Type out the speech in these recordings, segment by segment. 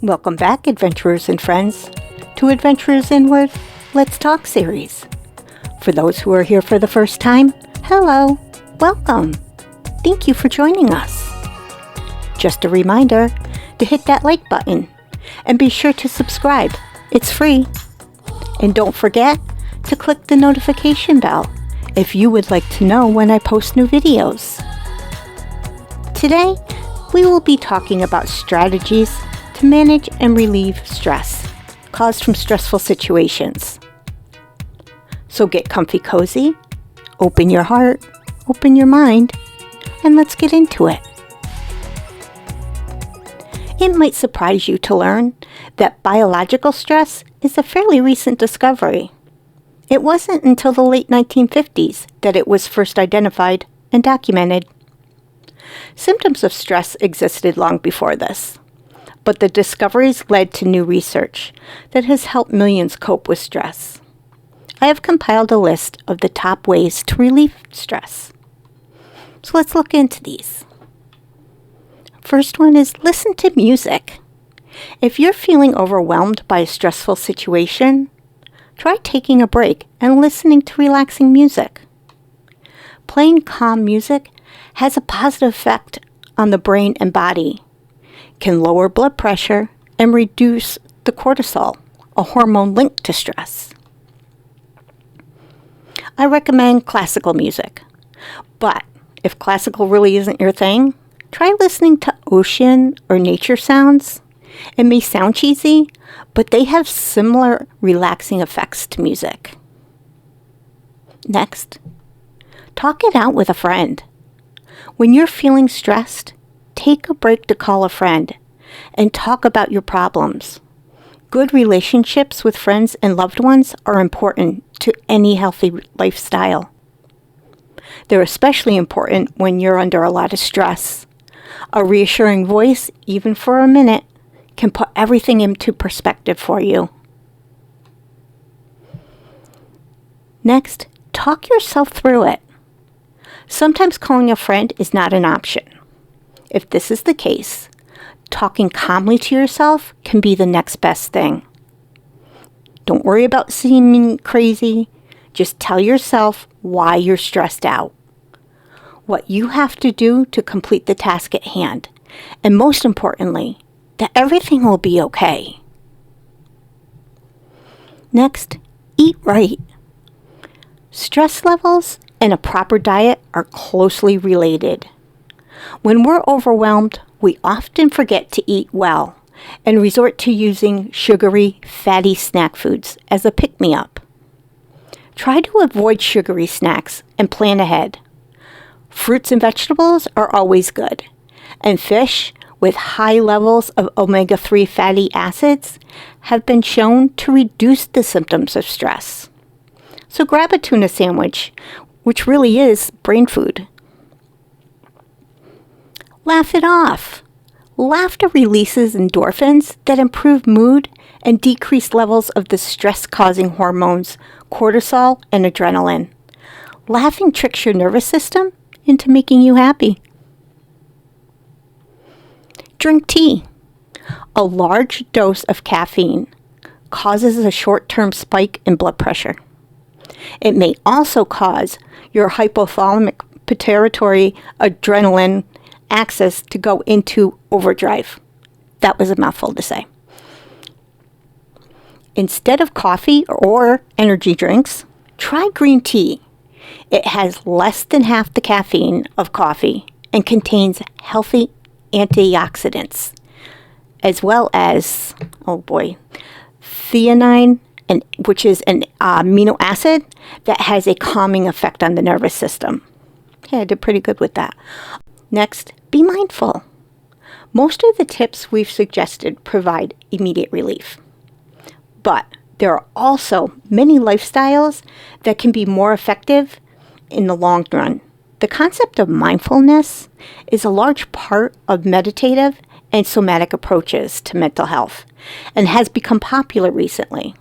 Welcome back, adventurers and friends, to Adventurers Inward Let's Talk series. For those who are here for the first time, hello, welcome. Thank you for joining us. Just a reminder to hit that like button and be sure to subscribe. It's free. And don't forget to click the notification bell if you would like to know when I post new videos. Today, we will be talking about strategies to manage and relieve stress caused from stressful situations. So get comfy cozy, open your heart, open your mind, and let's get into it. It might surprise you to learn that biological stress is a fairly recent discovery. It wasn't until the late 1950s that it was first identified and documented. Symptoms of stress existed long before this, but the discoveries led to new research that has helped millions cope with stress. I have compiled a list of the top ways to relieve stress. So let's look into these. First one is listen to music. If you're feeling overwhelmed by a stressful situation, try taking a break and listening to relaxing music. Playing calm music has a positive effect on the brain and body, can lower blood pressure, and reduce the cortisol, a hormone linked to stress. I recommend classical music, but if classical really isn't your thing, try listening to ocean or nature sounds. It may sound cheesy, but they have similar relaxing effects to music. Next, talk it out with a friend. When you're feeling stressed, take a break to call a friend and talk about your problems. Good relationships with friends and loved ones are important to any healthy lifestyle. They're especially important when you're under a lot of stress. A reassuring voice, even for a minute, can put everything into perspective for you. Next, talk yourself through it. Sometimes calling a friend is not an option. If this is the case, talking calmly to yourself can be the next best thing. Don't worry about seeming crazy. Just tell yourself why you're stressed out, what you have to do to complete the task at hand, and most importantly, that everything will be okay. Next, eat right. Stress levels and a proper diet are closely related. When we're overwhelmed, we often forget to eat well and resort to using sugary, fatty snack foods as a pick-me-up. Try to avoid sugary snacks and plan ahead. Fruits and vegetables are always good, and fish with high levels of omega-3 fatty acids have been shown to reduce the symptoms of stress. So grab a tuna sandwich, which really is brain food. Laugh it off. Laughter releases endorphins that improve mood and decrease levels of the stress-causing hormones, cortisol and adrenaline. Laughing tricks your nervous system into making you happy. Drink tea. A large dose of caffeine causes a short-term spike in blood pressure. It may also cause your hypothalamic pituitary adrenaline axis to go into overdrive. That was a mouthful to say. Instead of coffee or energy drinks, try green tea. It has less than half the caffeine of coffee and contains healthy antioxidants, as well as, theanine, which is an amino acid that has a calming effect on the nervous system. Okay, I did pretty good with that. Next, be mindful. Most of the tips we've suggested provide immediate relief, but there are also many lifestyles that can be more effective in the long run. The concept of mindfulness is a large part of meditative and somatic approaches to mental health and has become popular recently.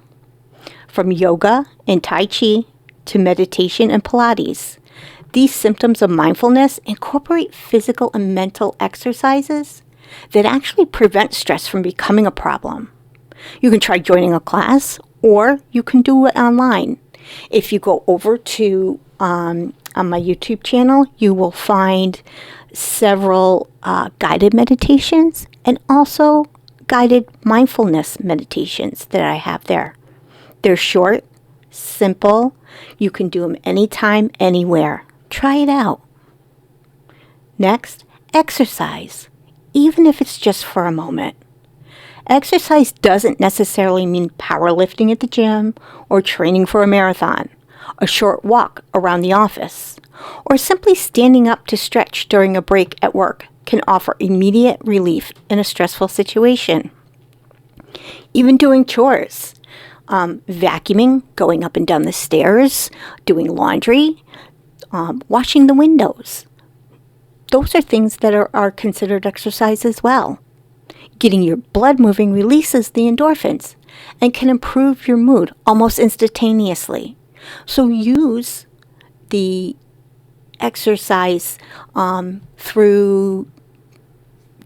From yoga and Tai Chi to meditation and Pilates, these symptoms of mindfulness incorporate physical and mental exercises that actually prevent stress from becoming a problem. You can try joining a class, or you can do it online. If you go over to on my YouTube channel, you will find several guided meditations and also guided mindfulness meditations that I have there. They're short, simple. You can do them anytime, anywhere. Try it out. Next, exercise, even if it's just for a moment. Exercise doesn't necessarily mean powerlifting at the gym or training for a marathon, a short walk around the office, or simply standing up to stretch during a break at work can offer immediate relief in a stressful situation. Even doing chores, vacuuming, going up and down the stairs, doing laundry, washing the windows. Those are things that are considered exercise as well. Getting your blood moving releases the endorphins and can improve your mood almost instantaneously. So use the exercise through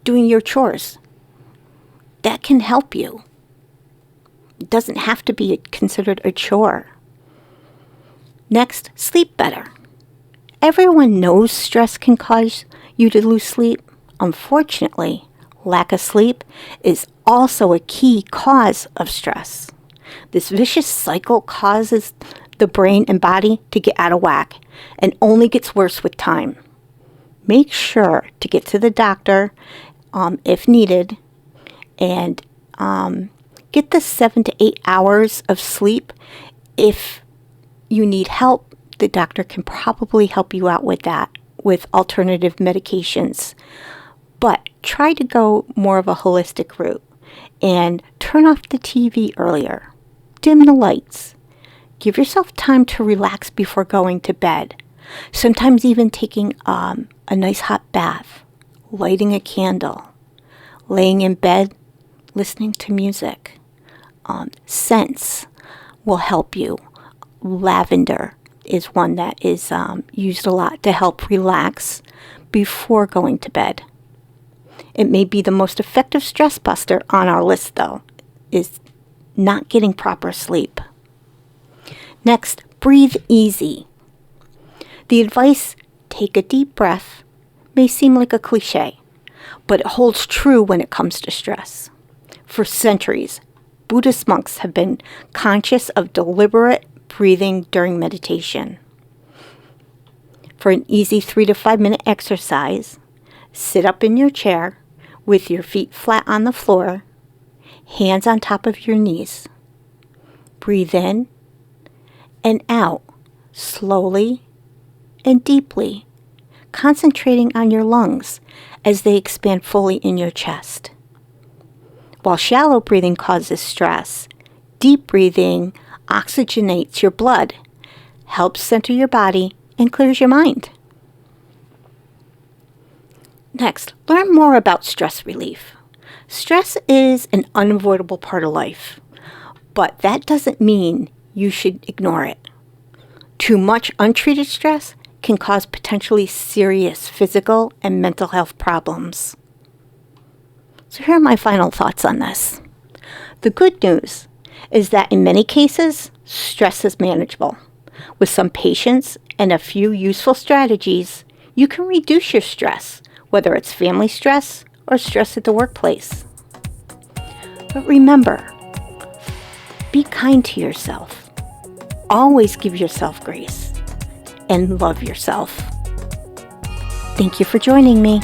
doing your chores. That can help you. It doesn't have to be considered a chore. Next, sleep better. Everyone knows stress can cause you to lose sleep. Unfortunately, lack of sleep is also a key cause of stress. This vicious cycle causes the brain and body to get out of whack and only gets worse with time. Make sure to get to the doctor if needed and get the 7 to 8 hours of sleep. If you need help, the doctor can probably help you out with that with alternative medications. But try to go more of a holistic route and turn off the TV earlier. Dim the lights. Give yourself time to relax before going to bed. Sometimes even taking a nice hot bath, lighting a candle, laying in bed, listening to music. Scents will help you. Lavender is one that is used a lot to help relax before going to bed. It may be the most effective stress buster on our list, though, is not getting proper sleep. Next, breathe easy. The advice, take a deep breath, may seem like a cliche, but it holds true when it comes to stress. For centuries, Buddhist monks have been conscious of deliberate breathing during meditation. For an easy 3 to 5 minute exercise, sit up in your chair with your feet flat on the floor, hands on top of your knees. Breathe in and out slowly and deeply, concentrating on your lungs as they expand fully in your chest. While shallow breathing causes stress, deep breathing oxygenates your blood, helps center your body, and clears your mind. Next, learn more about stress relief. Stress is an unavoidable part of life, but that doesn't mean you should ignore it. Too much untreated stress can cause potentially serious physical and mental health problems. So here are my final thoughts on this. The good news is that in many cases, stress is manageable. With some patience and a few useful strategies, you can reduce your stress, whether it's family stress or stress at the workplace. But remember, be kind to yourself. Always give yourself grace and love yourself. Thank you for joining me.